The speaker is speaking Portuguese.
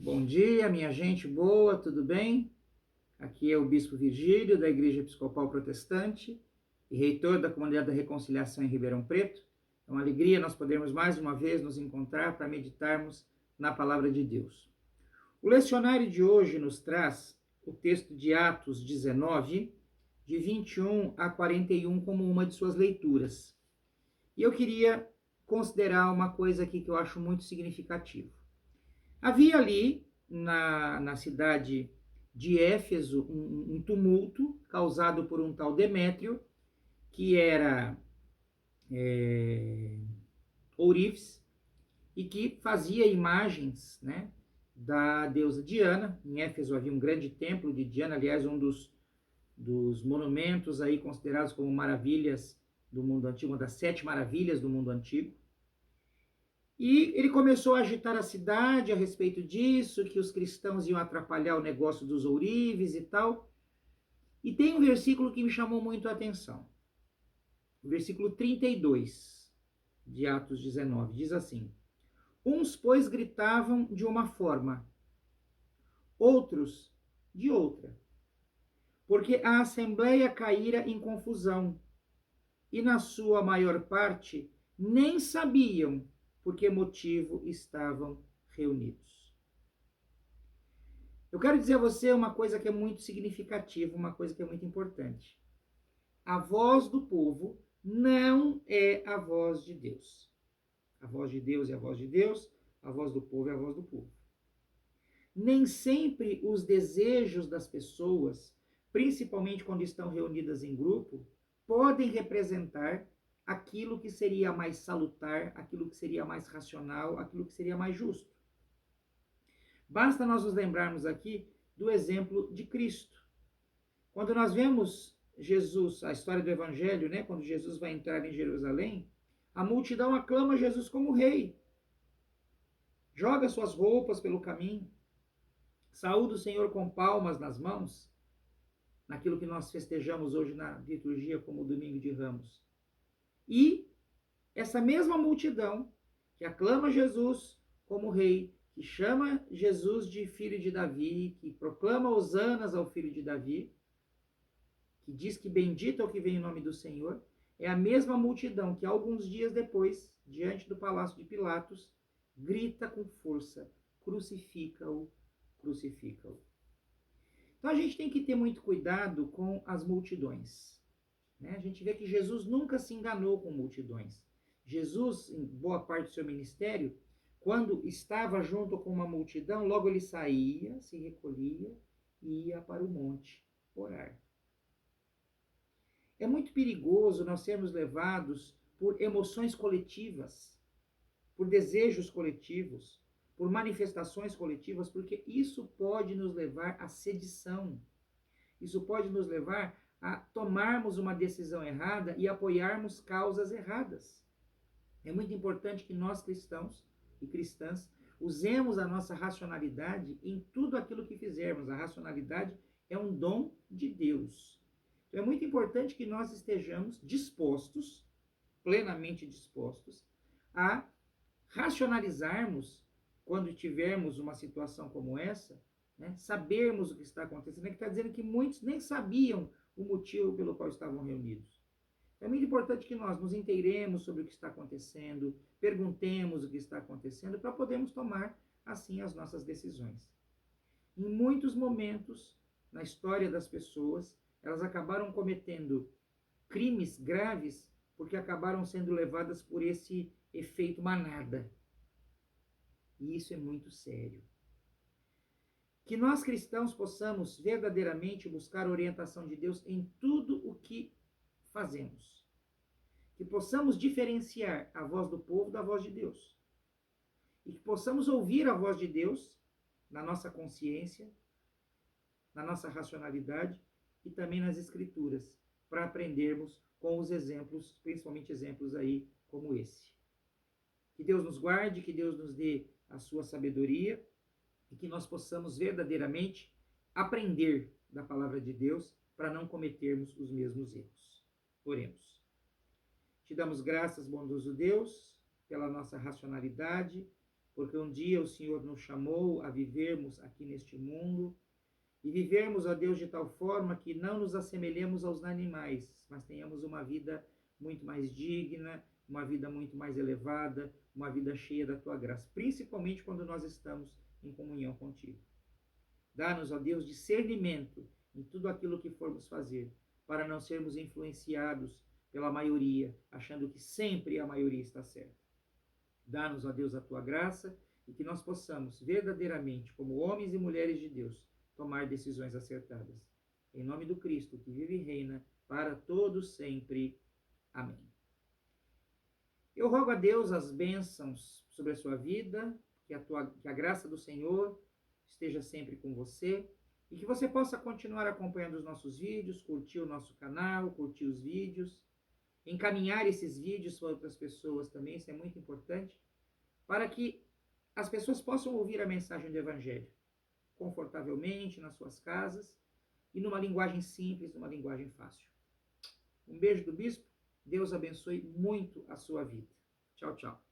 Bom dia, minha gente boa, tudo bem? Aqui é o Bispo Virgílio, da Igreja Episcopal Protestante e reitor da Comunidade da Reconciliação em Ribeirão Preto. É uma alegria nós podermos mais uma vez nos encontrar para meditarmos na Palavra de Deus. O lecionário de hoje nos traz o texto de Atos 19, de 21 a 41, como uma de suas leituras. E eu queria considerar uma coisa aqui que eu acho muito significativa. Havia ali, na cidade de Éfeso, um tumulto causado por um tal Demétrio, que era ourives, e que fazia imagens, né, da deusa Diana. Em Éfeso havia um grande templo de Diana, aliás, um dos monumentos aí considerados como maravilhas do mundo antigo, uma das 7 maravilhas do mundo antigo. E ele começou a agitar a cidade a respeito disso, que os cristãos iam atrapalhar o negócio dos ourives e tal. E tem um versículo que me chamou muito a atenção. O versículo 32 de Atos 19 diz assim: Uns, pois, gritavam de uma forma, outros de outra, porque a assembleia caíra em confusão, e na sua maior parte nem sabiam por que motivo estavam reunidos. Eu quero dizer a você uma coisa que é muito significativa, uma coisa que é muito importante. A voz do povo não é a voz de Deus. A voz de Deus é a voz de Deus, a voz do povo é a voz do povo. Nem sempre os desejos das pessoas, principalmente quando estão reunidas em grupo, podem representar aquilo que seria mais salutar, aquilo que seria mais racional, aquilo que seria mais justo. Basta nós nos lembrarmos aqui do exemplo de Cristo. Quando nós vemos Jesus, a história do Evangelho, né, quando Jesus vai entrar em Jerusalém, a multidão aclama Jesus como rei, joga suas roupas pelo caminho, saúda o Senhor com palmas nas mãos, naquilo que nós festejamos hoje na liturgia como o Domingo de Ramos. E essa mesma multidão que aclama Jesus como rei, que chama Jesus de filho de Davi, que proclama hosanas ao filho de Davi, que diz que bendito é o que vem em nome do Senhor, é a mesma multidão que alguns dias depois, diante do palácio de Pilatos, grita com força: crucifica-o, crucifica-o. Então a gente tem que ter muito cuidado com as multidões. Né? A gente vê que Jesus nunca se enganou com multidões. Jesus, em boa parte do seu ministério, quando estava junto com uma multidão, logo ele saía, se recolhia e ia para o monte orar. É muito perigoso nós sermos levados por emoções coletivas, por desejos coletivos, por manifestações coletivas, porque isso pode nos levar à sedição. Isso pode nos levar a tomarmos uma decisão errada e apoiarmos causas erradas. É muito importante que nós cristãos e cristãs usemos a nossa racionalidade em tudo aquilo que fizermos. A racionalidade é um dom de Deus. Então é muito importante que nós estejamos dispostos, plenamente dispostos, a racionalizarmos quando tivermos uma situação como essa, né, sabermos o que está acontecendo. Ele está dizendo que muitos nem sabiam o motivo pelo qual estavam reunidos. É muito importante que nós nos inteiremos sobre o que está acontecendo, perguntemos o que está acontecendo, para podermos tomar, assim, as nossas decisões. Em muitos momentos, na história das pessoas, elas acabaram cometendo crimes graves porque acabaram sendo levadas por esse efeito manada. E isso é muito sério. Que nós cristãos possamos verdadeiramente buscar a orientação de Deus em tudo o que fazemos. Que possamos diferenciar a voz do povo da voz de Deus. E que possamos ouvir a voz de Deus na nossa consciência, na nossa racionalidade e também nas escrituras, para aprendermos com os exemplos, principalmente exemplos aí como esse. Que Deus nos guarde, que Deus nos dê a sua sabedoria e que nós possamos verdadeiramente aprender da palavra de Deus para não cometermos os mesmos erros. Oremos. Te damos graças, bondoso Deus, pela nossa racionalidade, porque um dia o Senhor nos chamou a vivermos aqui neste mundo e vivermos, ó Deus, de tal forma que não nos assemelhemos aos animais, mas tenhamos uma vida muito mais digna, uma vida muito mais elevada, uma vida cheia da tua graça, principalmente quando nós estamos em comunhão contigo. Dá-nos, ó Deus, discernimento em tudo aquilo que formos fazer, para não sermos influenciados pela maioria, achando que sempre a maioria está certa. Dá-nos, ó Deus, a tua graça e que nós possamos verdadeiramente, como homens e mulheres de Deus, tomar decisões acertadas. Em nome do Cristo, que vive e reina para todos sempre. Amém. Eu rogo a Deus as bênçãos sobre a sua vida, que a graça do Senhor esteja sempre com você e que você possa continuar acompanhando os nossos vídeos, curtir o nosso canal, curtir os vídeos, encaminhar esses vídeos para outras pessoas também, isso é muito importante, para que as pessoas possam ouvir a mensagem do Evangelho confortavelmente nas suas casas e numa linguagem simples, numa linguagem fácil. Um beijo do Bispo, Deus abençoe muito a sua vida. Tchau, tchau.